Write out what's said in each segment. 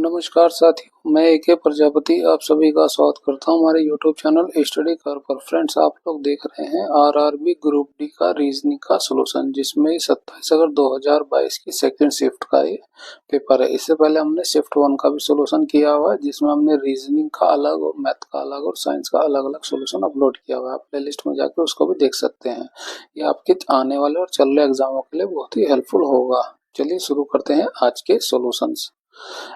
नमस्कार साथियों, मैं एके प्रजापति आप सभी का स्वागत करता हूं हमारे यूट्यूब चैनल स्टडी कर पर। फ्रेंड्स, आप लोग देख रहे हैं आरआरबी ग्रुप डी का रीजनिंग का सॉल्यूशन, जिसमें 27 अगस्त 2022 की सेकंड शिफ्ट का ये पेपर है। इससे पहले हमने शिफ्ट 1 का भी सॉल्यूशन किया हुआ है, जिसमें हमने रीजनिंग का अलग और मैथ का अलग और साइंस का अलग अलग सॉल्यूशन अपलोड किया हुआ है। आप प्ले लिस्ट में जाकर उसको भी देख सकते हैं। ये आपके आने वाले और चल रहे एग्जामों के लिए बहुत ही हेल्पफुल होगा। चलिए शुरू करते हैं आज के सॉल्यूशंस,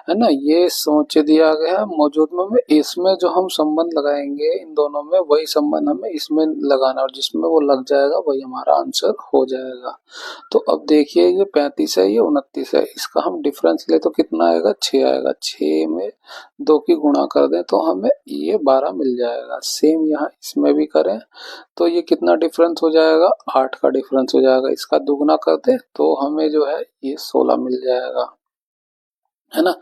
है ना। ये सोच दिया गया है मौजूद में इसमें जो हम संबंध लगाएंगे इन दोनों में, वही संबंध हमें इसमें लगाना, और जिसमें वो लग जाएगा वही हमारा आंसर हो जाएगा। तो अब देखिए, ये 35 है, ये 29 है। इसका हम डिफरेंस ले तो कितना आएगा, 6 आएगा। 6 में 2 की गुणा कर दें तो हमें ये 12 मिल जाएगा। सेम यहाँ इसमें भी करें तो ये कितना डिफरेंस हो जाएगा, 8 का डिफरेंस हो जाएगा। इसका दुगना कर दें तो हमें जो है ये 16 मिल जाएगा, है ना।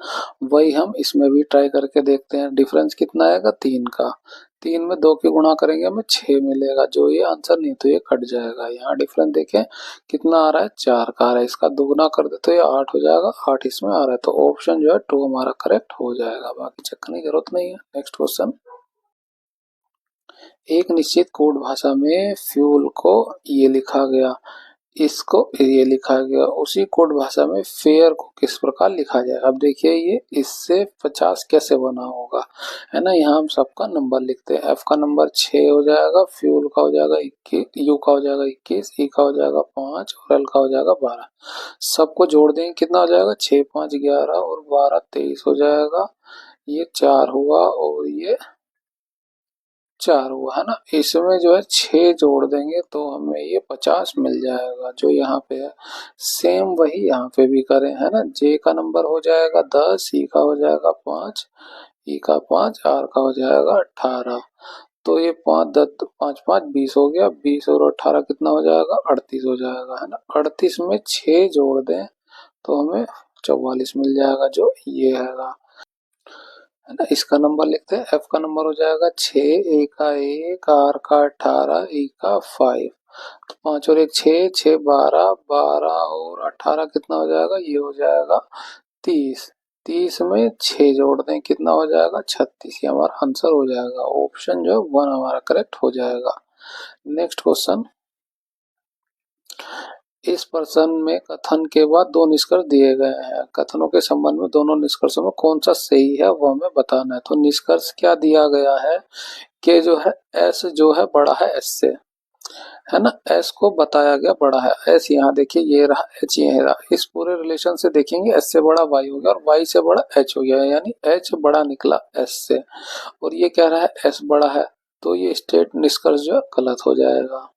वही हम इसमें भी ट्राई करके देखते हैं। डिफरेंस कितना आएगा, 3 का। 3 में 2 की गुणा करेंगे हमें 6 मिलेगा, जो ये आंसर नहीं तो ये कट जाएगा। यहाँ डिफरेंस देखें कितना आ रहा है, 4 का आ रहा है। इसका दुगना कर दे तो ये 8 हो जाएगा, 8 इसमें आ रहा है। तो ऑप्शन जो है 2 हमारा करेक्ट हो जाएगा, बाकी चेक करने की जरूरत नहीं है। नेक्स्ट क्वेश्चन, एक निश्चित कोड भाषा में फ्यूल को ये लिखा गया, इसको ये लिखा गया, उसी कोड भाषा में फेयर को किस प्रकार लिखा जाए। अब देखिए, ये इससे 50 कैसे बना होगा, है ना। यहाँ हम सबका नंबर लिखते हैं। एफ का नंबर 6 हो जाएगा, फ्यूल का हो जाएगा 21, यू का हो जाएगा 21, ई का हो जाएगा 5 और एल का हो जाएगा 12। सबको जोड़ देंगे कितना हो जाएगा, 6 5 11 और 12 23 हो जाएगा। ये 4 हुआ और ये 4 हुआ, है ना। इसमें जो है 6 जोड़ देंगे तो हमें ये 50 मिल जाएगा, जो यहाँ पे है। सेम वही यहाँ पे भी करें, है ना। जे का नंबर हो जाएगा 10, ई का हो जाएगा 5, ई का 5, आर का हो जाएगा 18। तो ये 5 10 5 5 20 हो गया। 20 और 18 कितना हो जाएगा, 38 हो जाएगा, है ना। 38 में 6 जोड़ दें तो हमें 44 मिल जाएगा, जो ये है है ना। इसका नंबर लिखते हैं। एफ का नंबर हो जाएगा 6, ए का 1, आर का 18, ई का 5। तो 5 और 1 6, 6 12, 12 और 18 कितना हो जाएगा, ये हो जाएगा 30। 30 में 6 जोड़ दें कितना हो जाएगा, 36। ये हमारा आंसर हो जाएगा। ऑप्शन जो है 1 हमारा करेक्ट हो जाएगा। नेक्स्ट क्वेश्चन, इस प्रश्न में कथन के बाद 2 निष्कर्ष दिए गए हैं। कथनों के संबंध में दोनों निष्कर्षों में कौन सा सही है वो हमें बताना है। तो निष्कर्ष क्या दिया गया है कि जो है एस जो है बड़ा है एस से, है ना। एस को बताया गया बड़ा है। एस यहाँ देखिए ये रहा, एच ये रहा। इस पूरे रिलेशन से देखेंगे एस से बड़ा वाई हो गया और वाई से बड़ा एच हो गया, यानी एच बड़ा निकला एस से। और ये कह रहा है एस बड़ा है, तो ये स्टेट निष्कर्ष जो है गलत हो जाएगा।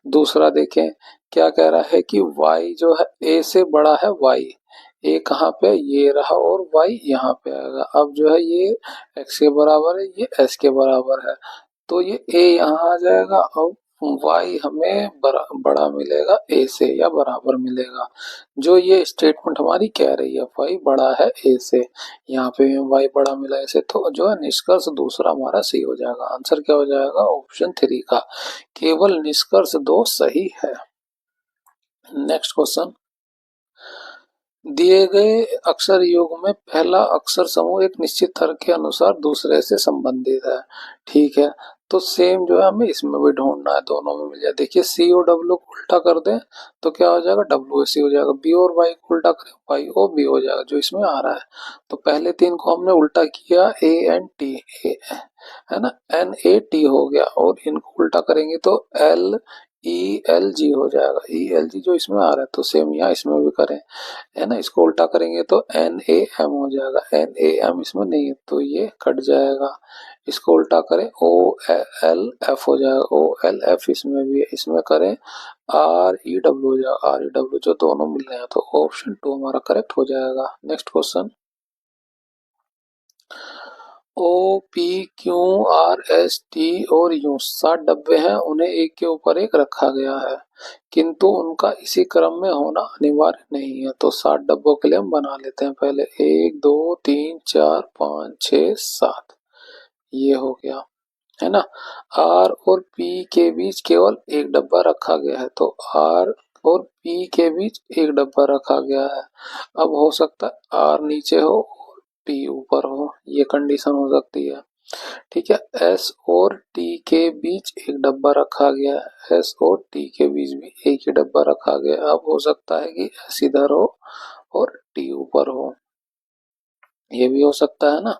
दूसरा देखें, क्या कह रहा है कि y जो है a से बड़ा है y। a कहाँ पे, ये रहा, और y यहाँ पे आएगा। अब जो है ये x के बराबर है, ये s के बराबर है, तो ये a यहाँ आ जाएगा। अब y हमें बड़ा मिलेगा a से, या बराबर मिलेगा। जो ये स्टेटमेंट हमारी कह रही है y बड़ा है a से, यहाँ पे y बड़ा मिला a से, तो जो है निष्कर्ष दूसरा हमारा सही हो जाएगा। आंसर क्या हो जाएगा, ऑप्शन 3 का। केवल निष्कर्ष 2 सही है। नेक्स्ट क्वेश्चन, दिए गए अक्षर युग में पहला अक्षर समूह एक निश्चित तर्क के अनुसार दूसरे से संबंधित है। ठीक है, तो सेम जो है हमें इसमें भी ढूंढना है, दोनों में मिल जाए। देखिए सी और डब्ल्यू को उल्टा कर दें तो क्या हो जाएगा, डब्ल्यू सी हो जाएगा। बी और वाई को उल्टा करें, वाई ओ बी हो जाएगा, जो इसमें आ रहा है। तो पहले 3 को हमने उल्टा किया, ए एन टी, है ना, एन ए टी हो गया। और इनको उल्टा करेंगे तो एल ई एल जी हो जाएगा, ई एल जी जो इसमें आ रहा है। तो सेम यहाँ इसमें भी करें, है ना। इसको उल्टा करेंगे तो एन ए एम हो जाएगा, एन ए एम इसमें नहीं है तो ये कट जाएगा। इसको उल्टा करें ओ एल एफ हो जाएगा, ओ एल एफ इसमें भी है। इसमें करें आर ई डब्ल्यू हो जाएगा, आर ई डब्ल्यू, जो दोनों मिल रहे हैं। तो ऑप्शन 2 हमारा करेक्ट हो जाएगा। Next question, O P Q R S T और यू 7 डब्बे हैं, उन्हें एक के ऊपर एक रखा गया है, किंतु उनका इसी क्रम में होना अनिवार्य नहीं है। तो 7 डब्बों के लिए हम बना लेते हैं पहले, 1 2 3 4 5 6 7, ये हो गया, है ना। आर और पी के बीच केवल एक डब्बा रखा गया है, तो आर और पी के बीच एक डब्बा रखा गया है। अब हो सकता है आर नीचे हो, P ऊपर हो, ये कंडीशन हो सकती है। ठीक है, S और T के बीच एक डब्बा रखा गया है, S और T के बीच भी एक ही डब्बा रखा गया। अब हो सकता है कि S इधर हो और T ऊपर हो, ये भी हो सकता है ना।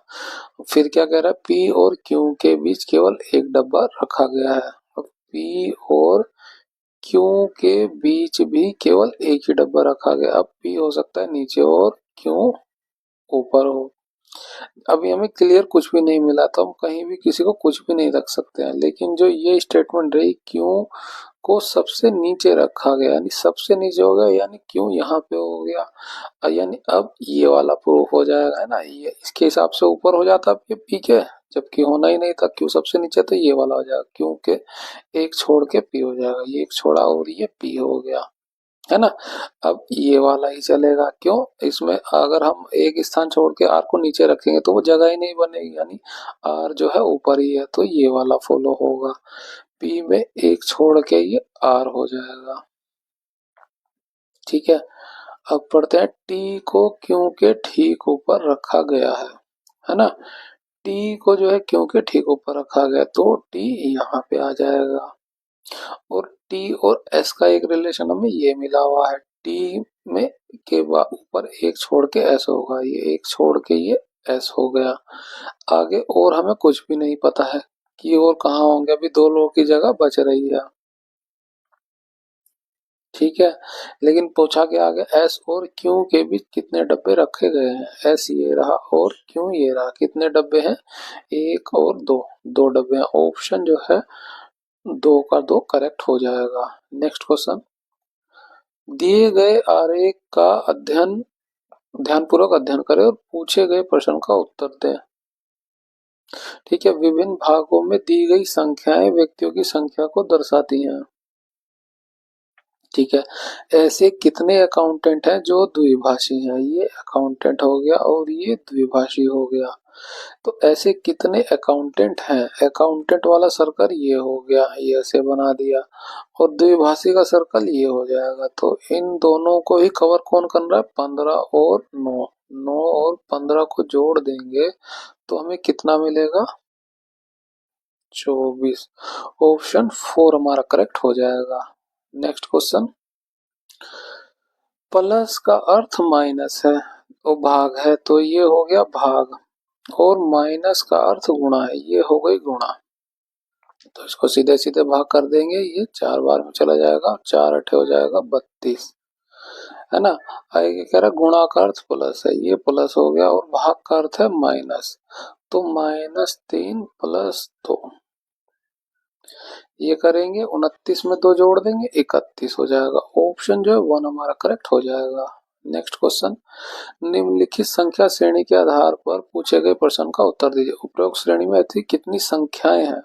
फिर क्या कह रहा है, P और Q के बीच केवल एक डब्बा रखा गया है। अब P और Q के बीच भी केवल एक ही डब्बा रखा गया। अब P हो सकता है नीचे और Q ऊपर हो। अभी हमें क्लियर कुछ भी नहीं मिला, तो हम कहीं भी किसी को कुछ भी नहीं रख सकते हैं। लेकिन जो ये स्टेटमेंट रही, क्यों को सबसे नीचे रखा गया, यानी सबसे नीचे हो गया, यानी क्यों यहाँ पे हो गया, यानी अब ये वाला प्रूफ हो जाएगा, है ना। ये इसके हिसाब से ऊपर हो जाता ये पी के, जबकि होना ही नहीं था, क्यों सबसे नीचे, तो ये वाला हो जाएगा, क्योंकि एक छोड़ के पी हो जाएगा, ये एक छोड़ा और ये पी हो गया, है ना। अब ये वाला ही चलेगा, क्यों, इसमें अगर हम एक स्थान छोड़ के आर को नीचे रखेंगे तो वो जगह ही नहीं बनेगी, यानी आर जो है ऊपर ही है, तो ये वाला फॉलो होगा। पी में एक छोड़ के ये आर हो जाएगा। ठीक है, अब पढ़ते हैं, टी को क्यों के ठीक ऊपर रखा गया है ना। टी को जो है क्यों के ठीक ऊपर रखा गया, तो टी यहाँ पे आ जाएगा। और टी और एस का एक रिलेशन हमें ये मिला हुआ है, टी में के ऊपर एक छोड़ के एस होगा, ये एक छोड़ के ये एस हो गया। आगे और हमें कुछ भी नहीं पता है कि और कहाँ होंगे, अभी दो लोगों की जगह बच रही है। ठीक है, लेकिन पूछा के आगे एस और क्यू के बीच कितने डब्बे रखे गए हैं। एस ये रहा और क्यू ये रहा, कितने डब्बे हैं, एक और दो, दो डब्बे हैं। ऑप्शन जो है दो का दो करेक्ट हो जाएगा। नेक्स्ट क्वेश्चन, दिए गए आरेख का अध्ययन ध्यानपूर्वक अध्ययन करें और पूछे गए प्रश्न का उत्तर दें। ठीक है, विभिन्न भागों में दी गई संख्याएं व्यक्तियों की संख्या को दर्शाती हैं। ठीक है, ऐसे कितने अकाउंटेंट हैं जो द्विभाषी हैं, ये अकाउंटेंट हो गया और ये द्विभाषी हो गया। तो ऐसे कितने अकाउंटेंट हैं, अकाउंटेंट वाला सर्कल ये हो गया, ये ऐसे बना दिया, और द्विभाषी का सर्कल ये हो जाएगा। तो इन दोनों को ही कवर कौन कर रहा है, 15 और 9, 9 और 15 को जोड़ देंगे तो हमें कितना मिलेगा, 24। ऑप्शन 4 हमारा करेक्ट हो जाएगा। नेक्स्ट क्वेश्चन, प्लस का अर्थ माइनस है तो भाग है, तो ये हो गया भाग, और माइनस का अर्थ गुणा है, ये हो गई गुणा। तो इसको सीधे सीधे भाग कर देंगे, ये 4 बार में चला जाएगा, 4 अठे हो जाएगा 32, है ना। आगे कह रहा गुणा का अर्थ प्लस है, ये प्लस हो गया, और भाग का अर्थ है माइनस, तो -3 + 2, ये करेंगे 29 में 2 जोड़ देंगे 31 हो जाएगा। ऑप्शन जो है 1 हमारा करेक्ट हो जाएगा। नेक्स्ट क्वेश्चन, निम्नलिखित संख्या श्रेणी के आधार पर पूछे गए प्रश्न का उत्तर दीजिए। उपरोक्त श्रेणी में ऐसी कितनी संख्याएं हैं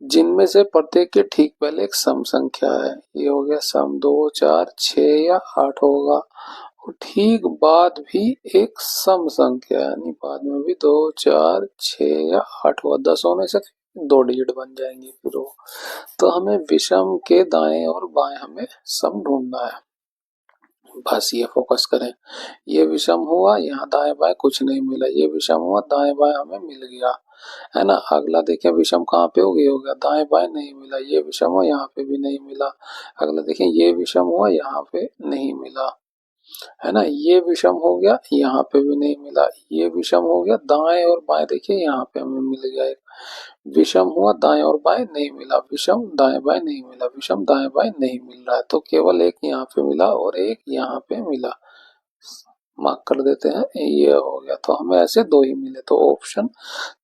जिनमें से प्रत्येक के ठीक पहले एक सम संख्या है, ये हो गया सम, 2 4 6 या 8 होगा, और ठीक बाद भी एक सम संख्या, यानी बाद में भी 2 4 6 या 8 होगा, 10 होने से 2 डिजिट बन जाएंगे फिर वो। तो हमें विषम के दाएं और बाएं हमें सम ढूंढना है, बस ये फोकस करें। ये विषम हुआ, यहाँ दाएं बाएं कुछ नहीं मिला, ये विषम हुआ, दाएं बाएं हमें मिल गया, है ना। अगला देखें विषम कहाँ पे हो गया, दाएं बाएं नहीं मिला, ये विषम हुआ, यहाँ पे भी नहीं मिला। अगला देखें ये विषम हुआ, यहाँ पे नहीं मिला, है ना। ये विषम हो गया, यहाँ पे भी नहीं मिला, ये विषम हो गया, दाएं और बाएं देखिए यहाँ पे हमें मिल गया एक विषम हुआ, दाएं और बाएं नहीं मिला, विषम दाएं बाएं नहीं मिला, विषम दाएं बाएं नहीं मिल रहा है, तो केवल एक यहाँ पे मिला और एक यहाँ पे मिला, मार्क कर देते हैं, ये हो गया। तो हमें ऐसे दो ही मिले, तो ऑप्शन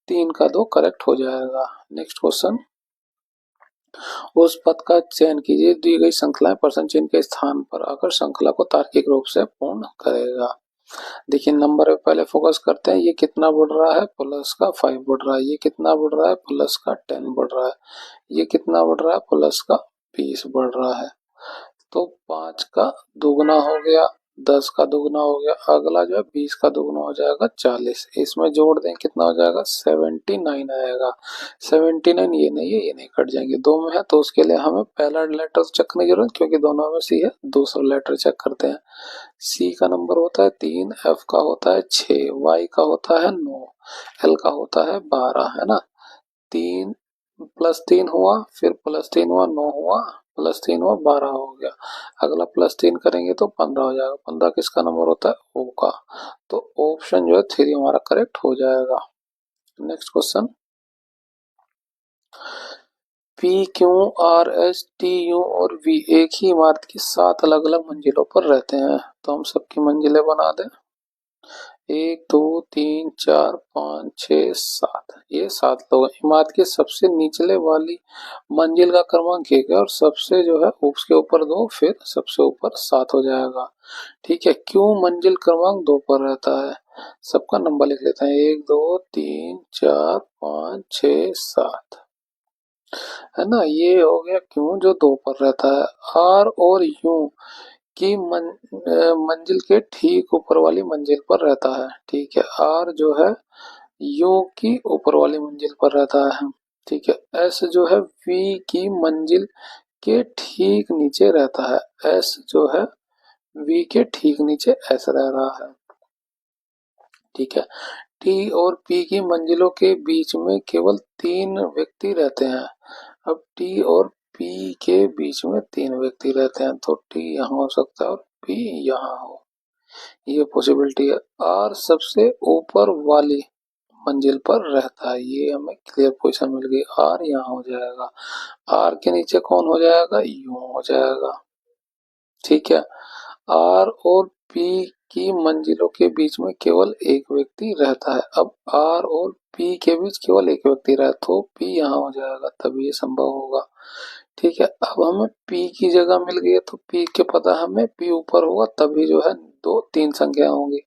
3 का 2 करेक्ट हो जाएगा। नेक्स्ट क्वेश्चन, उस पद का चयन कीजिए दी गई श्रृंखला प्रश्न चिन्ह के स्थान पर आकर श्रृंखला को तार्किक रूप से पूर्ण करेगा। देखिए नंबर पे पहले फोकस करते हैं, ये कितना बढ़ रहा है, प्लस का 5 बढ़ रहा है, ये कितना बढ़ रहा है, प्लस का 10 बढ़ रहा है, ये कितना बढ़ रहा है, प्लस का 20 बढ़ रहा है। तो 5 का दुगना हो गया 10 का दुगना हो गया, अगला जो है 20 का दुगना हो जाएगा 40, इसमें जोड़ दें कितना हो जाएगा 79 आएगा। 79 ये नहीं है, ये नहीं कट जाएंगे, दो में है तो उसके लिए हमें पहला लेटर चेक करने की जरूरत, क्योंकि दोनों में सी है। दूसरा लेटर चेक करते हैं। सी का नंबर होता है 3, एफ का होता है 6, वाई का होता है 9, एल का होता है 12, है ना। 3 प्लस 3 हुआ, फिर प्लस 3 हुआ 9 हुआ, प्लस 3 हुआ 12 हो गया, अगला प्लस 3 करेंगे तो 15 हो जाएगा। 15 किसका नंबर होता है, ओ का। तो ऑप्शन जो है 3 हमारा करेक्ट हो जाएगा। Next question, P Q R S T U और वी एक ही इमारत की 7 अलग अलग मंजिलों पर रहते हैं, तो हम सबकी मंजिलें बना दें। 1 2 3 4 5 6 7, ये 7 लोग हैं। इमारत के सबसे निचले वाली मंजिल का क्रमांक 1 है और सबसे जो है उसके ऊपर 2, फिर सबसे ऊपर 7 हो जाएगा। ठीक है, क्यों मंजिल क्रमांक 2 पर रहता है, सबका नंबर लिख लेते हैं। 1 2 3 4 5 6 7, है ना। ये हो गया क्यों जो 2 पर रहता है। आर और यू की मंजिल के ठीक ऊपर वाली मंजिल पर रहता है। ठीक है, आर जो है यू की ऊपर वाली मंजिल पर रहता है। ठीक है, एस जो है वी की मंजिल के ठीक नीचे रहता है। एस जो है वी के ठीक नीचे एस रह रहा है। ठीक है, टी और पी की मंजिलों के बीच में केवल 3 व्यक्ति रहते हैं। अब टी और पी के बीच में 3 व्यक्ति रहते हैं, तो टी यहाँ हो सकता है और पी यहाँ हो, ये पॉसिबिलिटी है। आर सबसे ऊपर वाली मंजिल पर रहता है, ये हमें क्लियर पोजीशन मिल गई। आर यहाँ हो जाएगा, आर के नीचे कौन हो जाएगा, यू हो जाएगा। ठीक है, आर और पी की मंजिलों के बीच में केवल एक व्यक्ति रहता है। अब आर और पी के बीच केवल एक व्यक्ति रहे तो पी यहाँ हो जाएगा, तभी ये संभव होगा। ठीक है, अब हमें पी की जगह मिल गई है तो पी के पता हमें पी ऊपर होगा, तभी जो है 2 3 संख्या होंगी,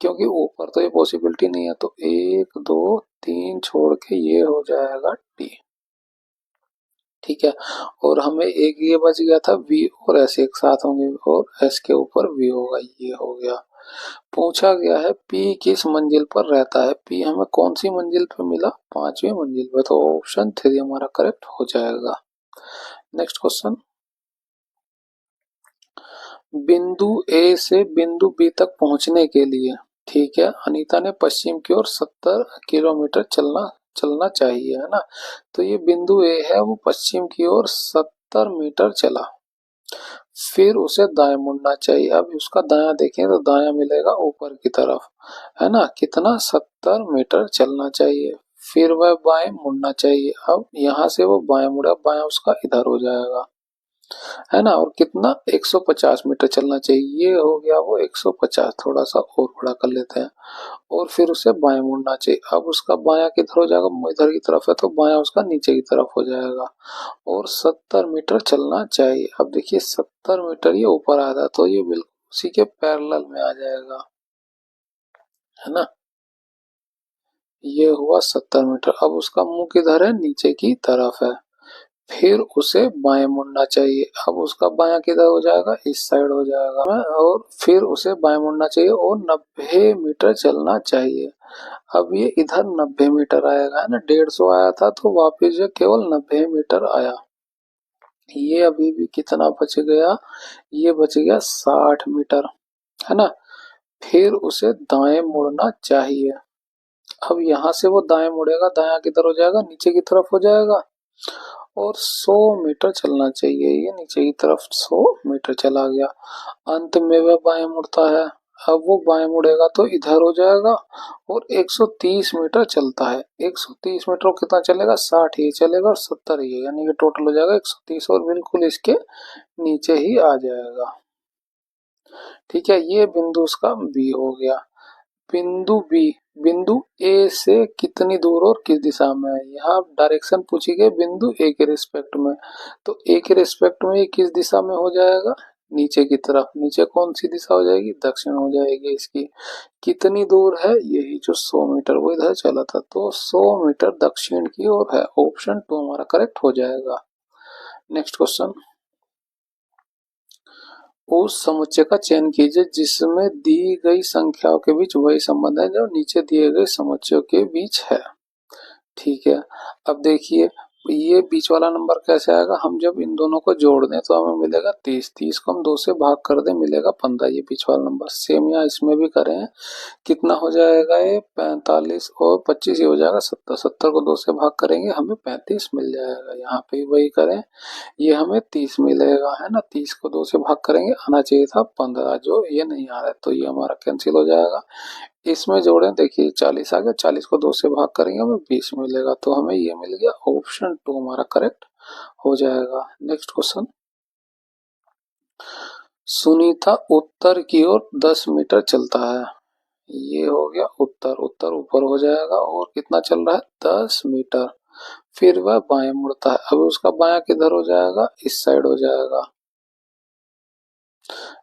क्योंकि ऊपर तो ये पॉसिबिलिटी नहीं है। तो 1 2 3 छोड़ के ये हो जाएगा टी। ठीक है, और हमें एक ये बच गया था वी और एस एक साथ होंगे और एस के ऊपर वी होगा, ये हो गया। पूछा गया है पी किस मंजिल पर रहता है। पी हमें कौन सी मंजिल पर मिला, 5वीं मंजिल पर, तो ऑप्शन 3 हमारा करेक्ट हो जाएगा। नेक्स्ट क्वेश्चन, बिंदु ए से बिंदु बी तक पहुंचने के लिए, ठीक है, अनीता ने पश्चिम की ओर 70 किलोमीटर चलना चलना चाहिए, है ना। तो ये बिंदु ए है, वो पश्चिम की ओर 70 मीटर चला, फिर उसे दाएं मुड़ना चाहिए। अब उसका दायां देखें तो दायां मिलेगा ऊपर की तरफ, है ना। कितना, 70 मीटर चलना चाहिए, फिर वह बाएं मुड़ना चाहिए। अब यहाँ से वो बाएं मुड़ा, बायां उसका इधर हो जाएगा, है ना। और कितना, 150 मीटर चलना चाहिए, ये हो गया वो 150। थोड़ा सा और बड़ा कर लेते हैं, और फिर उसे बाएं मुड़ना चाहिए। अब उसका बायां किधर हो जाएगा, इधर की तरफ है तो बायां उसका नीचे की तरफ हो जाएगा, और 70 मीटर चलना चाहिए। अब देखिए 70 मीटर ये ऊपर आ रहा है, तो ये बिल्कुल उसी के पैरेलल में आ जाएगा, है ना। ये हुआ 70 मीटर। अब उसका मुंह किधर है, नीचे की तरफ है, फिर उसे बाएं मुड़ना चाहिए। अब उसका बायां किधर हो जाएगा, इस साइड हो जाएगा, और फिर उसे बाएं मुड़ना चाहिए और 90 मीटर चलना चाहिए। अब ये इधर 90 मीटर आएगा, है ना। 150 आया था तो वापिस जो केवल 90 मीटर आया। ये अभी भी कितना बच गया, ये बच गया 60 मीटर, है ना। फिर उसे दाएं मुड़ना चाहिए। अब यहाँ से वो दाएं मुड़ेगा, दायां किधर हो जाएगा, नीचे की तरफ हो जाएगा, और 100 मीटर चलना चाहिए। ये नीचे की तरफ 100 मीटर चला गया, अंत में वह बाएं मुड़ता है। अब वो बाएं मुड़ेगा तो इधर हो जाएगा, और 130 मीटर चलता है। 130 मीटर वो कितना चलेगा, 60 ही चलेगा और 70 ही, यानी कि टोटल हो जाएगा 130, और बिल्कुल इसके नीचे ही आ जाएगा। ठीक है, ये बिंदु उसका बी हो गया। बिंदु बी, बिंदु ए से कितनी दूर और किस दिशा में है, यहाँ डायरेक्शन पूछी गई बिंदु ए के रिस्पेक्ट में, तो ए के रिस्पेक्ट में ये किस दिशा में हो जाएगा, नीचे की तरफ। नीचे कौन सी दिशा हो जाएगी, दक्षिण हो जाएगी इसकी। कितनी दूर है, यही जो 100 मीटर वो इधर चला था, तो 100 मीटर दक्षिण की ओर है। ऑप्शन 2 हमारा करेक्ट हो जाएगा। नेक्स्ट क्वेश्चन, उस समुच्चय का चयन कीजिए जिसमें दी गई संख्याओं के बीच वही संबंध है जो नीचे दिए गए समुच्चयों के बीच है। ठीक है, अब देखिए ये बीच वाला नंबर कैसे आएगा, हम जब इन दोनों को जोड़ दें तो हमें मिलेगा 30, 30 को हम 2 से भाग कर दें मिलेगा 15, ये बीच वाला नंबर। सेम यहाँ इसमें भी करें, कितना हो जाएगा ये 45 और 25 ये हो जाएगा 70, 70 को 2 से भाग करेंगे हमें 35 मिल जाएगा। यहाँ पे वही करें, ये हमें 30 मिलेगा, है ना, 30 को 2 से भाग करेंगे आना चाहिए था 15, जो ये नहीं आ रहा है तो ये हमारा कैंसिल हो जाएगा। इसमें जोड़ें, देखिए 40 आ गया, 40 को 2 से भाग करेंगे हमें 20 मिलेगा, तो हमें ये मिल गया, ऑप्शन 2 हमारा करेक्ट हो जाएगा। नेक्स्ट क्वेश्चन, सुनीता उत्तर की ओर 10 मीटर चलता है, ये हो गया उत्तर, उत्तर ऊपर हो जाएगा और कितना चल रहा है 10 मीटर, फिर वह बाएं मुड़ता है, अब उसका बायां किधर हो जाएगा, इस साइड हो जाएगा,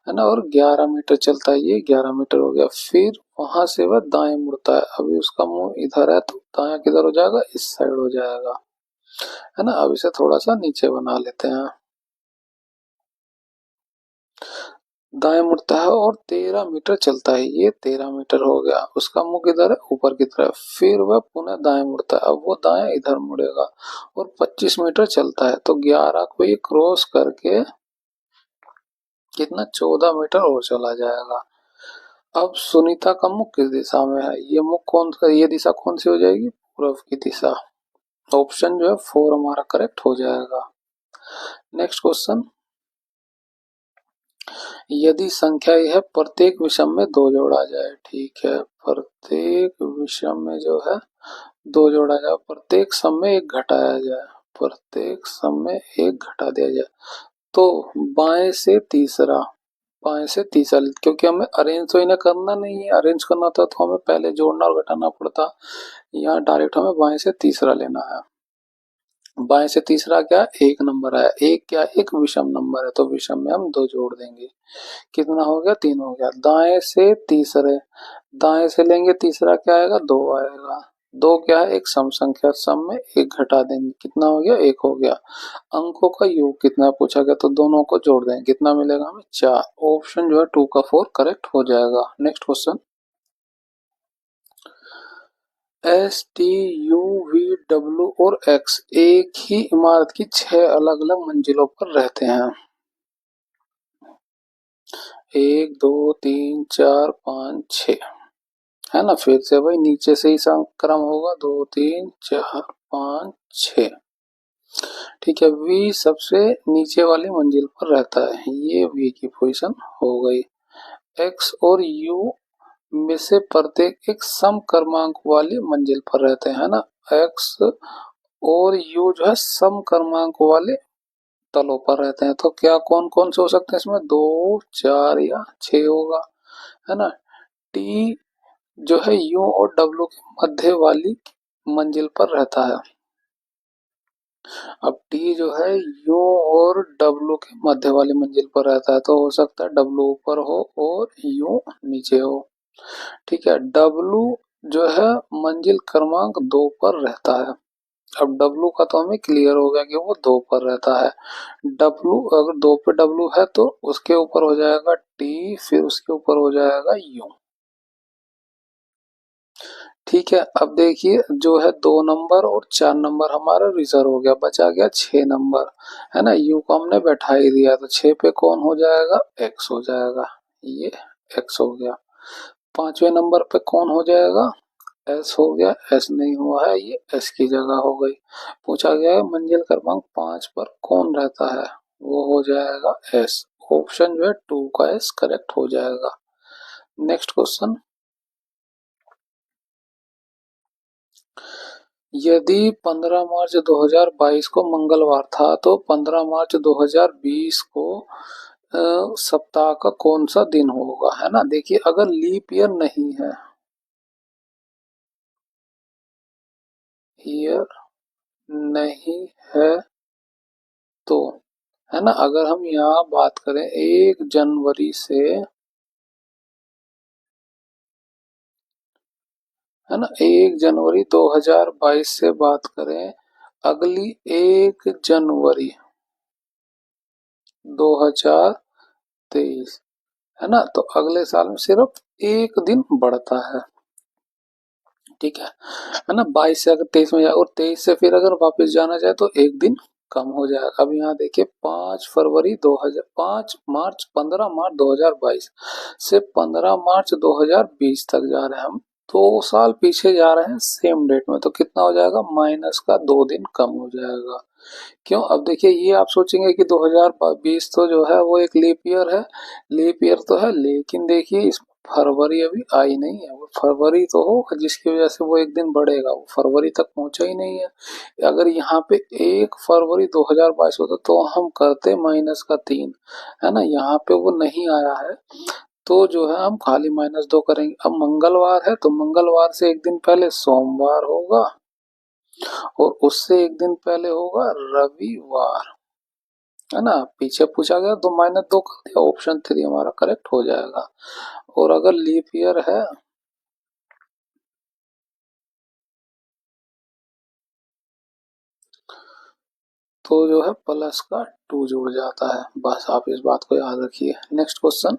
है ना, और 11 मीटर चलता है, ये 11 मीटर हो गया, फिर वहां से वह दाएं मुड़ता है, अभी उसका मुंह इधर है तो दायां किधर हो जाएगा, इस साइड हो जाएगा, है ना। अब इसे थोड़ा सा नीचे बना लेते हैं, दाएं मुड़ता है और 13 मीटर चलता है, ये 13 मीटर हो गया, उसका मुंह किधर है, ऊपर की तरफ, फिर वह पुनः दाएं मुड़ता है, अब वो दाएं इधर मुड़ेगा और 25 मीटर चलता है, तो 11 को ये क्रॉस करके कितना 14 मीटर और चला जाएगा। अब सुनीता का मुख किस दिशा में है, ये मुख कौन सा, ये दिशा कौन सी हो जाएगी, पूर्व की दिशा, ऑप्शन जो है 4 हमारा करेक्ट हो जाएगा। नेक्स्ट क्वेश्चन, यदि संख्या यह है प्रत्येक विषम में 2 जोड़ा जाए, ठीक है, प्रत्येक विषम में जो है 2 जोड़ा जाए, प्रत्येक सम में 1 घटाया जाए, प्रत्येक सम में 1 घटा दिया जाए, तो बाएं से तीसरा, बाएं से तीसरा, क्योंकि हमें अरेंज तो इन्हें करना नहीं है, अरेंज करना था तो हमें पहले जोड़ना और घटाना पड़ता, यहाँ डायरेक्ट हमें बाएं से तीसरा लेना है। बाएं से तीसरा क्या, एक नंबर है, एक क्या, एक विषम नंबर है, तो विषम में हम 2 जोड़ देंगे, कितना हो गया 3 हो गया। दाएं से तीसरे, दाएं से लेंगे तीसरा क्या आएगा, 2 आएगा, 2 क्या है, एक सम संख्या, सम में 1 घटा देंगे, कितना हो गया 1 हो गया। अंकों का योग कितना पूछा गया, तो दोनों को जोड़ देंगे, कितना मिलेगा हमें 4, ऑप्शन जो है 2 का 4 करेक्ट हो जाएगा। Next question, S T U V W और एक्स एक ही इमारत की 6 अलग अलग मंजिलों पर रहते हैं, 1 2 3 4 5 6, है ना, फिर से भाई नीचे से ही क्रम होगा, 2 3 4 5 6, ठीक है, वी सबसे नीचे वाली मंजिल पर रहता है, ये वी की पोजीशन हो गई। एक्स और यू में से प्रत्येक एक सम क्रमांक वाली मंजिल पर रहते हैं, ना, एक्स और यू जो है सम क्रमांक वाले तलों पर रहते हैं, तो क्या कौन कौन से हो सकते हैं इसमें, 2 4 या 6 होगा, है ना। टी जो है यू और डब्ल्यू के मध्य वाली मंजिल पर रहता है, अब टी जो है यू और डब्ल्यू के मध्य वाली मंजिल पर रहता है, तो हो सकता है डब्ल्यू ऊपर हो और यू नीचे हो, ठीक है। डब्ल्यू जो है मंजिल क्रमांक 2 पर रहता है, अब डब्ल्यू का तो हमें क्लियर हो गया कि वो 2 पर रहता है, डब्ल्यू अगर 2 पे डब्ल्यू है तो उसके ऊपर हो जाएगा टी, फिर उसके ऊपर हो जाएगा यू, ठीक है। अब देखिए जो है 2 नंबर और 4 नंबर हमारा रिजर्व हो गया, बचा गया 6 नंबर, है ना, यू को हमने बैठा ही दिया, तो 6 पे कौन हो जाएगा, एक्स हो जाएगा, ये एक्स हो गया। 5वें नंबर पे कौन हो जाएगा, एस हो गया, एस नहीं हुआ है, ये एस की जगह हो गई। पूछा गया है मंजिल क्रमांक 5 पर कौन रहता है, वो हो जाएगा एस, ऑप्शन जो है 2 का एस करेक्ट हो जाएगा। नेक्स्ट क्वेश्चन, यदि 15 मार्च 2022 को मंगलवार था तो 15 मार्च 2020 को सप्ताह का कौन सा दिन होगा, है ना। देखिए अगर लीप ईयर नहीं है, ईयर नहीं है तो, है ना, अगर हम यहाँ बात करें 1 जनवरी से, है ना, 1 जनवरी 2022 से बात करें, अगली 1 जनवरी 2023 23, है ना। तो अगले साल में सिर्फ एक दिन बढ़ता है, ठीक है ना। 22 से अगर 23 में जाए और 23 से फिर अगर वापस जाना चाहे तो एक दिन कम हो जाएगा। अब यहाँ देखिए 15 मार्च 2022 से 15 मार्च 2020 तक जा रहे हैं हम, 2 साल पीछे जा रहे हैं सेम डेट में। तो कितना हो जाएगा, माइनस का 2 दिन कम हो जाएगा। क्यों, अब देखिए ये आप सोचेंगे कि 2020 तो जो है वो एक लीप ईयर है, लीप ईयर तो है, लेकिन देखिए इस फरवरी अभी आई नहीं है। वो फरवरी तो हो जिसकी वजह से वो एक दिन बढ़ेगा, वो फरवरी तक पहुंचा ही नहीं है। अगर यहाँ पे 1 फरवरी 2022 होता तो हम करते -3, है ना। यहाँ पे वो नहीं आया है, तो जो है हम खाली -2 करेंगे। अब मंगलवार है तो मंगलवार से एक दिन पहले सोमवार होगा, और उससे एक दिन पहले होगा रविवार, है ना। पीछे पूछा गया तो -2 कर दिया, ऑप्शन 3 हमारा करेक्ट हो जाएगा। और अगर लीप ईयर है तो जो है प्लस का 2 जुड़ जाता है। बस आप इस बात को याद रखिए। नेक्स्ट क्वेश्चन,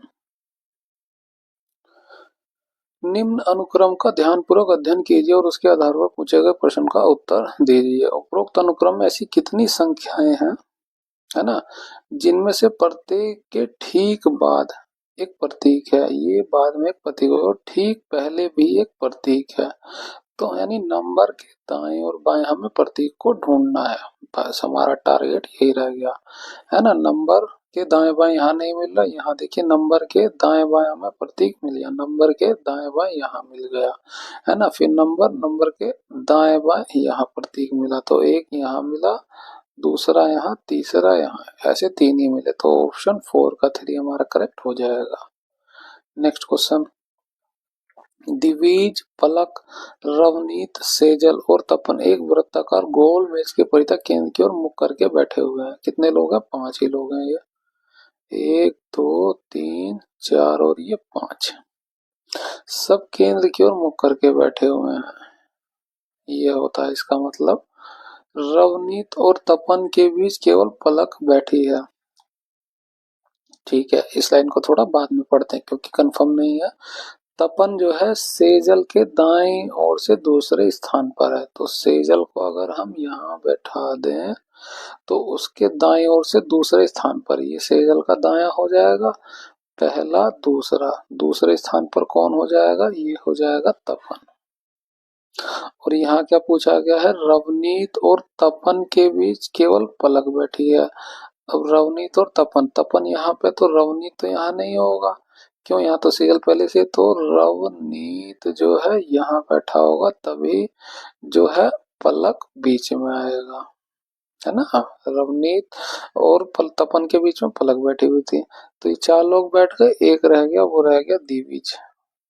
निम्न अनुक्रम का ध्यानपूर्वक अध्ययन कीजिए और उसके आधार पर पूछे गए प्रश्न का उत्तर दीजिए। उपरोक्त अनुक्रम में ऐसी कितनी संख्याएं हैं, है ना, जिनमें से प्रत्येक के ठीक बाद एक प्रतीक है। ये बाद में एक प्रतीक है और ठीक पहले भी एक प्रतीक है। तो यानी नंबर के दाएं और बाएं हमें प्रतीक को ढूंढना है। बस हमारा टारगेट यही रह गया, है ना। नंबर के दाएं बाएं यहाँ नहीं मिल रहा, यहाँ देखिए नंबर के दाएं बाएं हमें प्रतीक मिल गया, नंबर के दाएं बाएं यहाँ मिल गया, है ना। फिर नंबर के दाएं बाएं यहाँ प्रतीक मिला, तो एक यहाँ मिला, दूसरा यहाँ, तीसरा यहाँ, ऐसे 3 ही मिले। तो ऑप्शन 4 का 3 हमारा करेक्ट हो जाएगा। नेक्स्ट क्वेश्चन, दिवीज, पलक, रवनीत, सेजल और तपन एक वृत्ताकार गोल मेज के परितः केंद्र की ओर मुख करके बैठे हुए हैं। कितने लोग हैं, 5 ही लोग हैं। ये 1 2 3 4 और ये 5, सब केंद्र की ओर मुख करके बैठे हुए हैं। ये होता है इसका मतलब। रवनीत और तपन के बीच केवल पलक बैठी है, ठीक है। इस लाइन को थोड़ा बाद में पढ़ते हैं क्योंकि कंफर्म नहीं है। तपन जो है सेजल के दाएं ओर से दूसरे स्थान पर है, तो सेजल को अगर हम यहाँ बैठा दें तो उसके दाएं ओर से दूसरे स्थान पर, ये सेजल का दायां हो जाएगा पहला, दूसरा, दूसरे स्थान पर कौन हो जाएगा, ये हो जाएगा तपन। और यहाँ क्या पूछा गया है, रवनीत और तपन के बीच केवल पलक बैठी है। अब रवनीत और तपन, तपन यहाँ पे तो रवनीत तो यहाँ नहीं होगा, क्यों, यहाँ तो सीरियल पहले से, तो रवनीत जो है यहाँ बैठा होगा, तभी जो है पलक बीच में आएगा, है ना। रवनीत और तपन के बीच में पलक बैठी हुई थी, तो ये 4 लोग बैठ गए, एक रह गया, वो रह गया दिविज।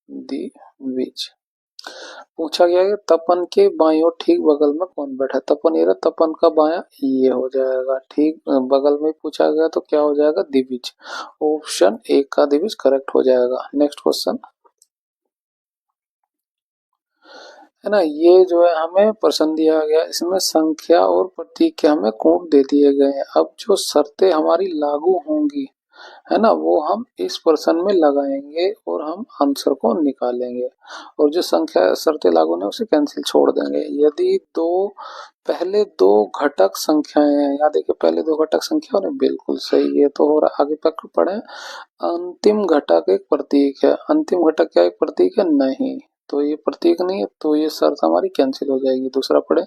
दिविज पूछा गया कि तपन के बाईं ओर ठीक बगल में कौन बैठा है। तपन ये रहा, तपन का बायां ये हो जाएगा, ठीक बगल में पूछा गया तो क्या हो जाएगा, दिविज। ऑप्शन 1 का दिविज करेक्ट हो जाएगा। नेक्स्ट क्वेश्चन, है ना, ये जो है हमें प्रश्न दिया गया, इसमें संख्या और प्रतीक के हमें कोड दे दिए गए हैं। अब जो शर्तें हमारी लागू होंगी, है ना, वो हम इस प्रश्न में लगाएंगे और हम आंसर को निकालेंगे, और जो संख्या शर्तें लागू नहीं उसे कैंसिल छोड़ देंगे। यदि पहले दो घटक संख्याएं हैं, याद देखिए पहले 2 घटक संख्या और बिल्कुल सही है, तो हो रहा, आगे तक पढ़े। अंतिम घटक एक प्रतीक है, अंतिम घटक क्या एक प्रतीक है, नहीं, तो ये प्रतीक नहीं है, तो ये शर्त हमारी कैंसिल हो जाएगी। दूसरा पढ़े,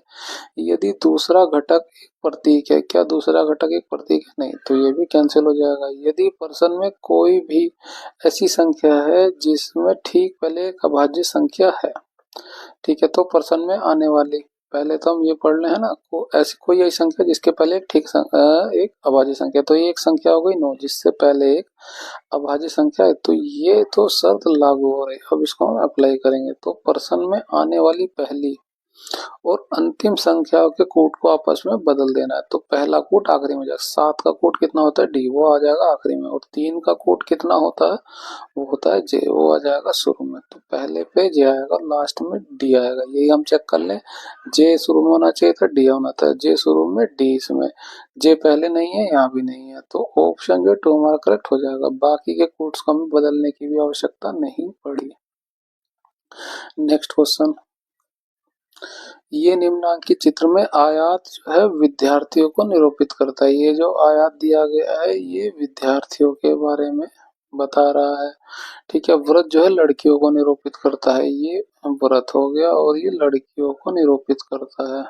यदि दूसरा घटक एक प्रतीक है, क्या दूसरा घटक एक प्रतीक है, नहीं, तो ये भी कैंसिल हो जाएगा। यदि प्रश्न में कोई भी ऐसी संख्या है जिसमें ठीक पहले एक अभाज्य संख्या है, ठीक है, तो प्रश्न में आने वाली, पहले तो हम ये पढ़ ले, है ना, ऐसी कोई ऐसी संख्या जिसके पहले एक एक अभाज्य संख्या, तो ये एक संख्या हो गई 9 जिससे पहले एक अभाज्य संख्या है, तो ये तो शर्त लागू हो रही है। अब इसको हम अप्लाई करेंगे, तो प्रश्न में आने वाली पहली और अंतिम संख्याओं के कूट को आपस में बदल देना है। तो पहला कूट आखिरी में जाएगा, 7 का कूट कितना होता है डी, वो आ जाएगा आखिरी में, और 3 का कूट कितना होता है वो होता है जे, वो आ जाएगा शुरू में। तो पहले पे जे आएगा, लास्ट में डी आएगा। यही हम चेक कर ले, जे शुरू में होना चाहिए था, डी होना था, जे शुरू में डी इसमें, जे पहले नहीं है यहाँ भी नहीं है, तो ऑप्शन जो है 2 हमारा करेक्ट हो जाएगा। बाकी के कूट्स को हमें बदलने की भी आवश्यकता नहीं पड़ी। नेक्स्ट क्वेश्चन, ये निम्नांकित चित्र में आयात जो है विद्यार्थियों को निरूपित करता है। ये जो आयात दिया गया है ये विद्यार्थियों के बारे में बता रहा है। ठीक है, व्रत जो है लड़कियों को निरूपित करता है, ये व्रत हो गया, और ये लड़कियों को निरूपित करता है।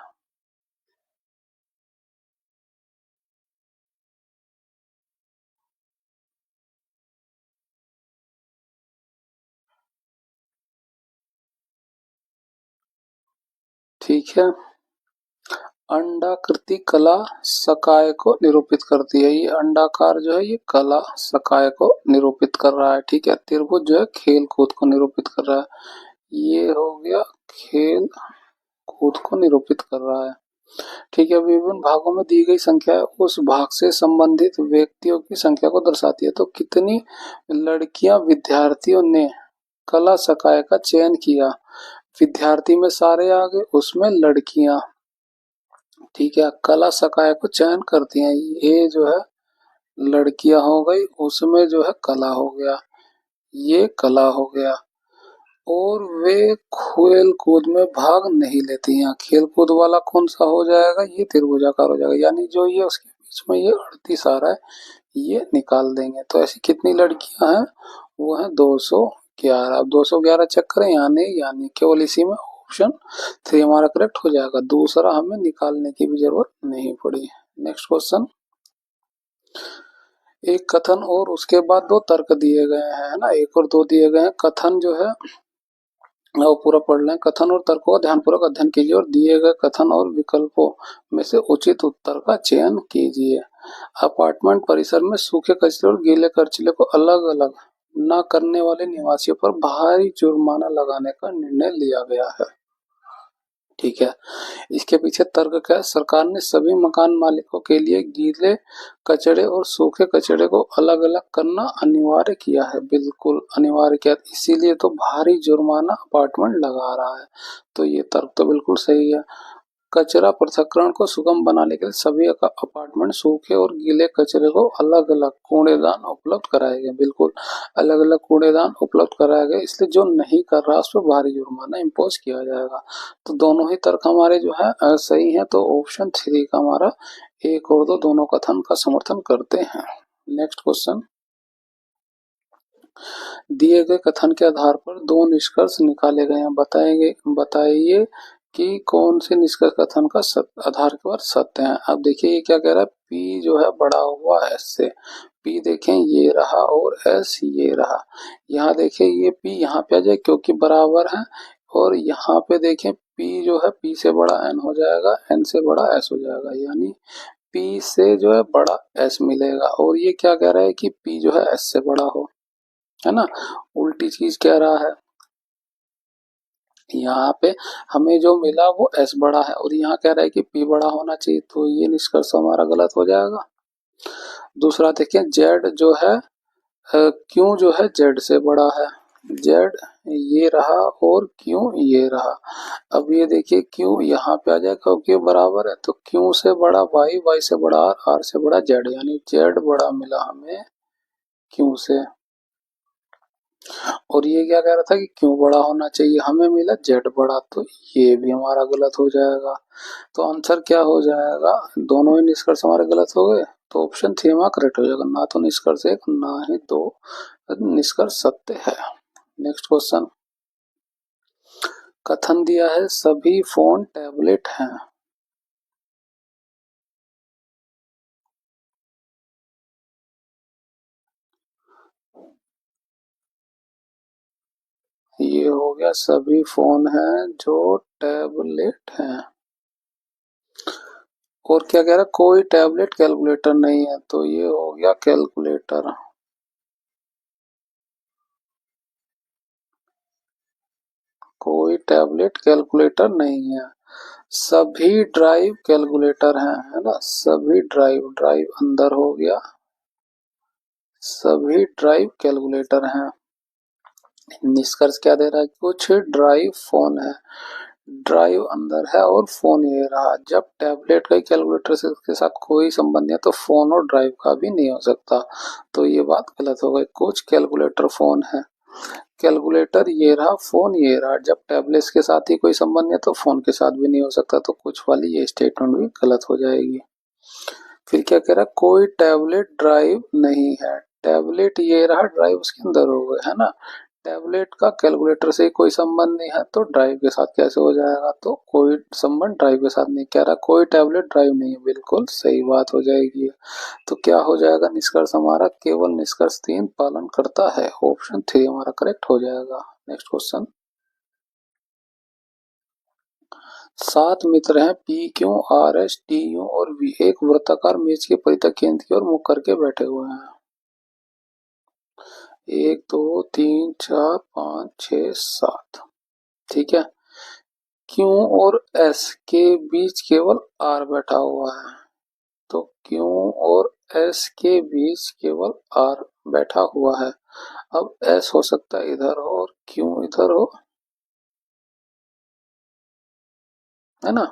ठीक है, अंडाकृति कला सकाय को निरूपित करती है। ये अंडाकार जो है ये कला सकाय को निरूपित कर रहा है। ठीक है, त्रिभुज जो है खेल कूद को निरूपित कर रहा है। ये हो गया खेल कूद को निरूपित कर रहा है। ठीक है, विभिन्न भागों में दी गई संख्या उस भाग से संबंधित व्यक्तियों की संख्या को दर्शाती है। तो कितनी लड़कियां विद्यार्थियों ने कला सकाय का चयन किया, विद्यार्थी में सारे आ गए, उसमें लड़कियां। ठीक है, कला सकाय को चयन करती हैं, ये जो है लड़कियां हो गई, उसमें जो है कला हो गया, ये कला हो गया, और वे खेल कूद में भाग नहीं लेती हैं। खेल कूद वाला कौन सा हो जाएगा, ये त्रिभुजाकार हो जाएगा, यानी जो ये उसके बीच में ये 38 आ रहा है ये निकाल देंगे। तो ऐसी कितनी लड़कियां हैं, वो है 211। अब 211 चेक करें, यहाँ नहीं, यानी केवल इसी में ऑप्शन 3 हमारा करेक्ट हो जाएगा, दूसरा हमें निकालने की भी जरूरत नहीं पड़ी। नेक्स्ट क्वेश्चन, एक कथन और उसके बाद 2 तर्क दिए गए हैं, है ना, एक और 2 दिए गए हैं। कथन जो है वो पूरा पढ़ लें। कथन और तर्कों का ध्यानपूर्वक अध्ययन कीजिए और दिए गए कथन और विकल्पों में से उचित उत्तर का चयन कीजिए। अपार्टमेंट परिसर में सूखे कचरे और गीले कचरे को अलग अलग न करने वाले निवासियों पर भारी जुर्माना लगाने का निर्णय लिया गया है। ठीक है, इसके पीछे तर्क क्या है, सरकार ने सभी मकान मालिकों के लिए गीले कचरे और सूखे कचरे को अलग अलग करना अनिवार्य किया है, बिल्कुल अनिवार्य किया, इसीलिए तो भारी जुर्माना अपार्टमेंट लगा रहा है। तो ये तर्क तो बिल्कुल सही है। कचरा पृथक्करण को सुगम बनाने के लिए सभी अपार्टमेंट सूखे और गीले कचरे को अलग अलग कूड़ेदान उपलब्ध कराए गए, बिल्कुल अलग अलग कूड़ेदान उपलब्ध कराए गए, इसलिए जो नहीं कर रहा उस पर भारी जुर्माना इम्पोज किया जाएगा। तो दोनों ही तर्क हमारे जो है सही है, तो ऑप्शन 3 का हमारा 1 और 2 दोनों कथन का समर्थन करते हैं। नेक्स्ट क्वेश्चन, दिए गए कथन के आधार पर 2 निष्कर्ष निकाले गए हैं, बताइए कि कौन से निष्कर्ष कथन का आधार पर सत्य है। अब देखिए ये क्या कह रहा है, पी जो है बड़ा हुआ एस से, पी देखें ये रहा और एस ये रहा। यहाँ देखें ये पी यहाँ पे आ जाए क्योंकि बराबर है, और यहाँ पे देखें पी जो है पी से बड़ा एन हो जाएगा, एन से बड़ा एस हो जाएगा, यानी पी से जो है बड़ा एस मिलेगा। और ये क्या कह रहा है कि पी जो है एस से बड़ा हो, है ना, उल्टी चीज कह रहा है। यहाँ पे हमें जो मिला वो एस बड़ा है, और यहाँ कह रहा है कि पी बड़ा होना चाहिए, तो ये निष्कर्ष हमारा गलत हो जाएगा। दूसरा देखिए, जेड जो है क्यों जो है जेड से बड़ा है, जेड ये रहा और क्यों ये रहा। अब ये देखिए क्यों यहाँ पे आ जाए क्योंकि बराबर है, तो क्यों से बड़ा वाई, वाई से बड़ा आर, आर से बड़ा जेड, यानी जेड बड़ा मिला हमें क्यों से। और ये क्या कह रहा था कि क्यों बड़ा होना चाहिए, हमें मिला जेड बड़ा, तो ये भी हमारा गलत हो जाएगा। तो आंसर क्या हो जाएगा, दोनों ही निष्कर्ष हमारे गलत हो गए, तो ऑप्शन 3 हमारा करेक्ट हो जाएगा, ना तो निष्कर्ष 1 ना ही 2 निष्कर्ष सत्य है। नेक्स्ट क्वेश्चन, कथन दिया है सभी फोन टैबलेट हैं। ये हो गया सभी फोन हैं जो टैबलेट हैं। और क्या कह रहा है, कोई टैबलेट कैलकुलेटर नहीं है, तो ये हो गया कैलकुलेटर। कोई टैबलेट कैलकुलेटर नहीं है। सभी ड्राइव कैलकुलेटर हैं, है ना, सभी ड्राइव, ड्राइव अंदर हो गया, सभी ड्राइव कैलकुलेटर हैं। निष्कर्ष क्या दे रहा है, कुछ ड्राइव फोन है, ड्राइव अंदर है और फोन ये रहा। जब टैबलेट का कैलकुलेटर से के साथ कोई संबंध नहीं है तो फोन और ड्राइव का भी नहीं हो सकता, तो ये बात गलत हो गई। कुछ कैलकुलेटर फोन है, कैलकुलेटर ये रहा, फोन ये रहा, जब टैबलेट के साथ ही कोई संबंध नहीं है तो फोन के साथ भी नहीं हो सकता, तो कुछ वाली ये स्टेटमेंट भी गलत हो जाएगी। फिर क्या कह रहा है, कोई टैबलेट ड्राइव नहीं है, टैबलेट ये रहा, ड्राइव उसके अंदर हो गए, है ना। टैबलेट का कैलकुलेटर से कोई संबंध नहीं है तो ड्राइव के साथ कैसे हो जाएगा, तो कोई संबंध ड्राइव के साथ नहीं। कह रहा कोई टैबलेट ड्राइव नहीं है, बिल्कुल सही बात हो जाएगी। तो क्या हो जाएगा निष्कर्ष हमारा, केवल निष्कर्ष 3 पालन करता है, ऑप्शन 3 हमारा करेक्ट हो जाएगा। नेक्स्ट क्वेश्चन, 7 मित्र हैं P Q R S T U और वी, एक वृत्ताकार मेज के परितः केंद्र की ओर मुख करके बैठे हुए हैं। 1 2 3 4 5 6 7, ठीक है। क्यू और एस के बीच केवल आर बैठा हुआ है, तो क्यू और एस के बीच केवल आर बैठा हुआ है। अब एस हो सकता है इधर हो और क्यू इधर हो, है ना।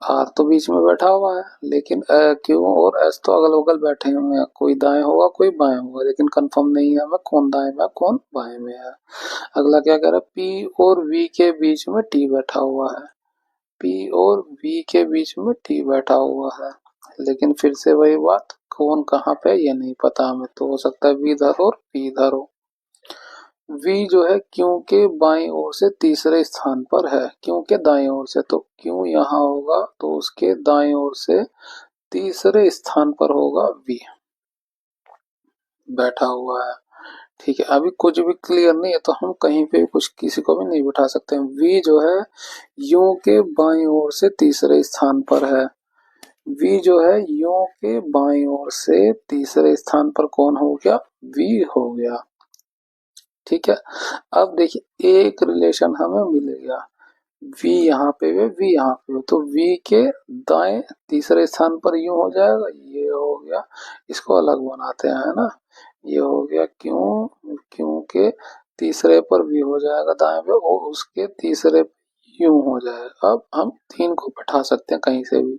आर तो बीच में बैठा हुआ है, लेकिन क्यू और एस तो अगल बगल बैठे हुए हैं, कोई दाएं होगा कोई बाएं होगा, लेकिन कंफर्म नहीं है हमें कौन दाएं में कौन बाएं में है। अगला क्या कह रहा है, पी और वी के बीच में टी बैठा हुआ है, पी और वी के बीच में टी बैठा हुआ है, लेकिन फिर से वही बात, कौन कहाँ पे ये नहीं पता हमें, तो हो सकता है वी इधर और पी इधर हो। वी जो है क्यू के बाईं ओर से तीसरे स्थान पर है, क्यू के दाईं ओर से, तो क्यू यहाँ होगा तो उसके दाईं ओर से तीसरे स्थान पर होगा वी बैठा हुआ है। ठीक है, अभी कुछ भी क्लियर नहीं है तो हम कहीं पे कुछ किसी को भी नहीं बिठा सकते हैं। वी जो है यू के बाईं ओर से तीसरे स्थान पर है, वी जो है यू के बाईं ओर से तीसरे स्थान पर कौन हो गया, वी हो गया। ठीक है, अब देखिए एक रिलेशन हमें मिल गया, वी यहाँ पे है वी यहाँ पे हो, तो वी के दाएं तीसरे स्थान पर यू हो जाएगा, ये हो गया, इसको अलग बनाते हैं, है ना। ये हो गया क्यों, क्यों के तीसरे पर वी हो जाएगा दाएं पे और उसके तीसरे पे यू हो जाएगा। अब हम 3 को बैठा सकते हैं कहीं से भी,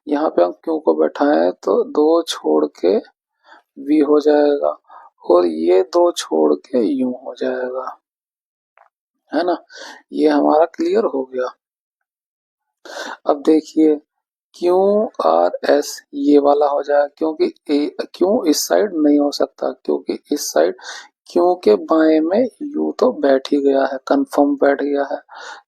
यहाँ पे हम क्यों को बैठाएं तो 2 छोड़ के वी हो जाएगा और ये 2 छोड़ के यू हो जाएगा, है ना। ये हमारा क्लियर हो गया। अब देखिए क्यू आर एस ये वाला हो जाएगा, क्योंकि क्यू इस साइड नहीं हो सकता, क्योंकि इस साइड क्यू के बाएं में यू तो बैठ ही गया है, कंफर्म बैठ गया है,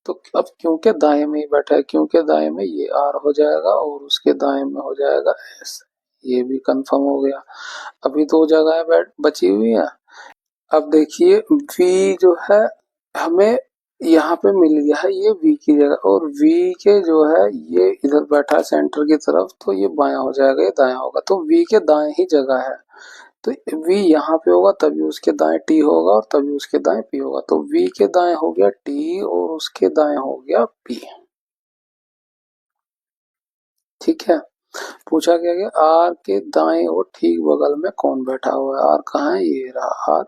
तो अब क्यू के दाएं में ही बैठा है, क्यू के दाएं में ये आर हो जाएगा और उसके दाएं में हो जाएगा एस, ये भी कंफर्म हो गया। अभी 2 जगह बैठ बची हुई है। अब देखिए वी जो है हमें यहाँ पे मिल गया है ये वी की जगह, और वी के जो है ये इधर बैठा है सेंटर की तरफ, तो ये बायां हो जाएगा, ये दायां होगा, तो वी के दाएं ही जगह है, तो वी यहाँ पे होगा तभी उसके दाएं टी होगा और तभी उसके दाएं पी होगा, तो वी के दाएं हो गया टी और उसके दाएं हो गया पी। ठीक है, पूछा गया कि आर के दाएं और ठीक बगल में कौन बैठा हुआ है, आर कहाँ है, ये रहा आर,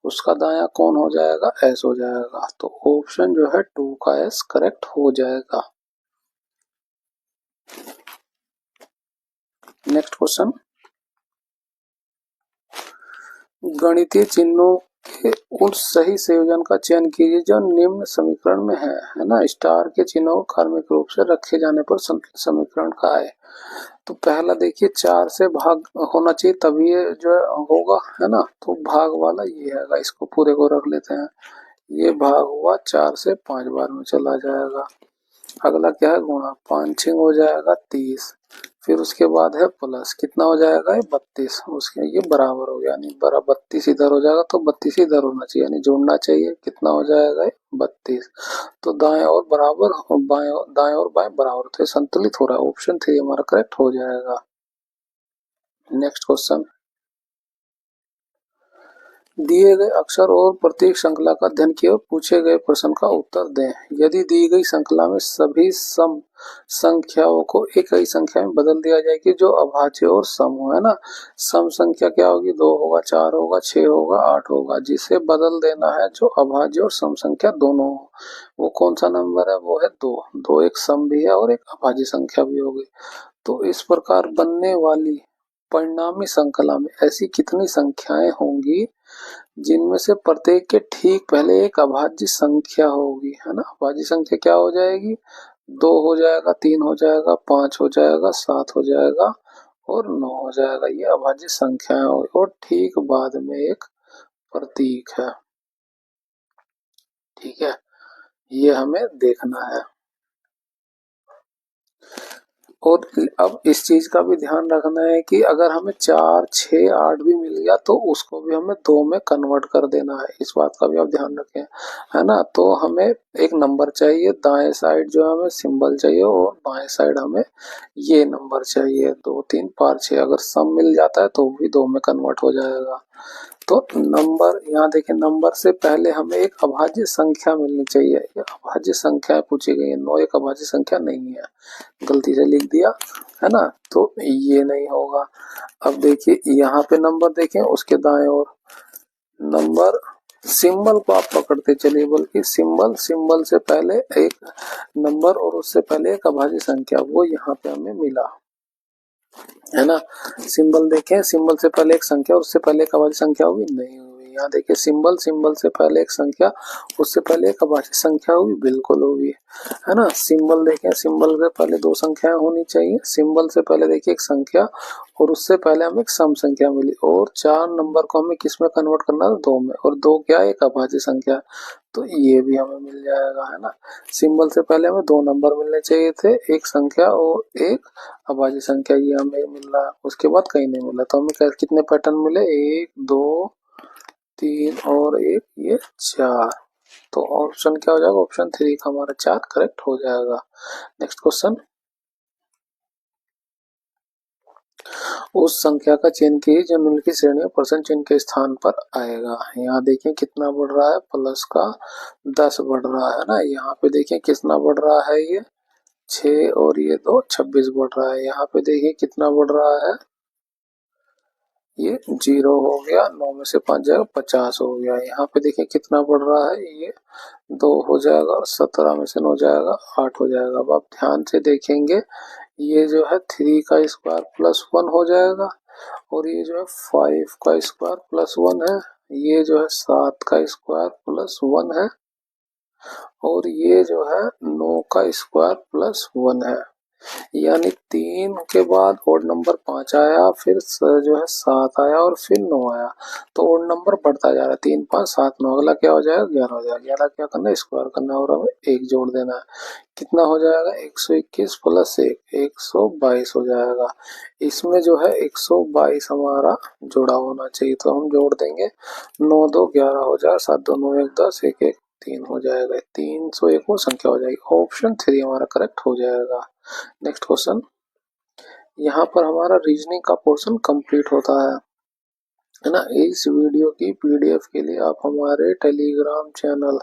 उसका दाया कौन हो जाएगा, एस हो जाएगा, तो ऑप्शन जो है 2 का एस करेक्ट हो जाएगा। नेक्स्ट क्वेश्चन, गणितीय चिन्हों के उस सही संयोजन का चयन कीजिए जो निम्न समीकरण में है ना। स्टार के चिन्हों कार्मिक रूप से रखे जाने पर समीकरण का है, तो पहला देखिए 4 से भाग होना चाहिए तभी ये जो होगा, है ना, तो भाग वाला ये है, इसको पूरे को रख लेते हैं, ये भाग हुआ 4 से 5 बार में चला जाएगा। अगला क्या है गुणा, 5 6 हो जाएगा 30, फिर उसके बाद है प्लस, कितना हो जाएगा ये 32, उसके ये बराबर हो गया, यानी 32 इधर हो जाएगा तो 32 इधर होना चाहिए, यानी जोड़ना चाहिए, कितना हो जाएगा ये 32, तो दाएं और बराबर बाएं, दाएं और बाएं बराबर, तो संतुलित हो रहा है, ऑप्शन 3 हमारा करेक्ट हो जाएगा। नेक्स्ट क्वेश्चन, दिए गए अक्षर और प्रत्येक श्रृंखला का अध्ययन किए और पूछे गए प्रश्न का उत्तर दें। यदि दी गई श्रृंखला में सभी सम संख्याओं को एक ही संख्या में बदल दिया जाए कि जो अभाज्य और सम हो, है ना। सम संख्या क्या होगी, 2 होगा, 4 होगा, 6 होगा, 8 होगा। जिसे बदल देना है जो अभाज्य और सम संख्या दोनों हो। वो कौन सा नंबर है, वो है 2। 2 एक सम भी है और एक अभाज्य संख्या भी होगी। तो इस प्रकार बनने वाली परिणामी श्रृंखला में ऐसी कितनी संख्याएं होंगी जिनमें से प्रत्येक के ठीक पहले एक अभाज्य संख्या होगी, है ना। अभाज्य संख्या क्या हो जाएगी, 2 हो जाएगा, 3 हो जाएगा, 5 हो जाएगा, 7 हो जाएगा और 9 हो जाएगा। ये अभाज्य संख्याएं होगी और ठीक बाद में एक प्रतीक है। ठीक है, ये हमें देखना है। और अब इस चीज का भी ध्यान रखना है कि अगर हमें 4, 6, 8 भी मिल गया तो उसको भी हमें 2 में कन्वर्ट कर देना है। इस बात का भी आप ध्यान रखें, है ना। तो हमें एक नंबर चाहिए, दाएं साइड जो है हमें सिंबल चाहिए और बाएं साइड हमें ये नंबर चाहिए, 2, 3, 5, 6। अगर सम मिल जाता है तो भी 2 में कन्वर्ट हो जाएगा। तो नंबर यहाँ देखें, नंबर से पहले हमें एक अभाज्य संख्या मिलनी चाहिए। ये अभाज्य संख्या पूछी गई है, 9 एक अभाज्य संख्या नहीं है, गलती से लिख दिया, है ना। तो ये नहीं होगा। अब देखिए यहाँ पे नंबर देखें, उसके दाएं ओर नंबर सिंबल को आप पकड़ते चलिए, बल्कि सिंबल सिंबल से पहले एक नंबर और उससे पहले एक अभाज्य संख्या, वो यहाँ पे हमें मिला, है ना। सिंबल देखें, सिंबल से पहले एक संख्या उससे पहले एक अभाज्य संख्या हुई, नहीं हुई। यहाँ देखिए सिंबल सिंबल से पहले एक संख्या उससे पहले एक अभाज्य संख्या हुई, बिल्कुल हुई, है ना। सिंबल देखें, सिंबल से पहले 2 संख्याएं होनी चाहिए। सिंबल से पहले देखिए एक संख्या और उससे पहले हमें एक सम संख्या मिली और 4 नंबर को हमें किस में कन्वर्ट करना है, 2 में। और 2 क्या, एक अभाज्य संख्या, तो ये भी हमें मिल जाएगा, है ना। सिंबल से पहले हमें 2 नंबर मिलने चाहिए थे, एक संख्या और एक अभाज्य संख्या, ये हमें मिल रहा है। उसके बाद कहीं नहीं मिला, तो हमें कितने पैटर्न मिले, 1, 2, 3 और एक ये 4। तो ऑप्शन क्या हो जाएगा, ऑप्शन 3 का हमारा 4 करेक्ट हो जाएगा। नेक्स्ट क्वेश्चन, उस संख्या का चयन कीजिए जो निम्नलिखित श्रेणी में परसेंट चिन्ह के स्थान पर आएगा। यहाँ देखिए कितना बढ़ रहा है, प्लस का 10 बढ़ रहा है ना। यहाँ पे देखिए कितना बढ़ रहा है, ये 6 और ये 2, 26 बढ़ रहा है। यहाँ पे देखिए कितना बढ़ रहा है, ये 0 हो गया, 9 में से 5 जाएगा, 50 हो गया। यहाँ पे देखिए कितना बढ़ रहा है, ये 2 हो जाएगा और 17 में से 9 जाएगा, 8 हो जाएगा। अब आप ध्यान से देखेंगे, ये जो है 3 का स्क्वायर प्लस 1 हो जाएगा और ये जो है 5 का स्क्वायर प्लस 1 है, ये जो है 7 का स्क्वायर प्लस 1 है और ये जो है 9 का स्क्वायर प्लस 1 है। यानी 3 के बाद ओड नंबर 5 आया, फिर जो है 7 आया और फिर 9 आया। तो ओड नंबर बढ़ता जा रहा है, 3, 5, 7, 9। अगला क्या हो जाएगा, 11 हो जाएगा। 11 क्या करना है, स्क्वायर करना है और हमें 1 जोड़ देना है। कितना हो जाएगा, 121 प्लस 1, 122 हो जाएगा। इसमें जो है 122 हमारा जुड़ा होना चाहिए, तो हम जोड़ देंगे। 9 2 11 हो जाएगा, 7 2 9 1 10, 1 1 3 हो जाएगा। 301 वो संख्या हो जाएगी। ऑप्शन 3 हमारा करेक्ट हो जाएगा। नेक्स्ट क्वेश्चन, यहाँ पर हमारा रीजनिंग का पोर्शन कंप्लीट होता है ना। इस वीडियो की पीडीएफ के लिए आप हमारे टेलीग्राम चैनल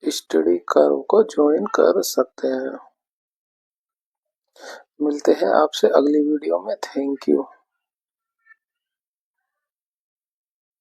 स्टडी कर्व को ज्वाइन कर सकते हैं। मिलते हैं आपसे अगली वीडियो में। Thank you.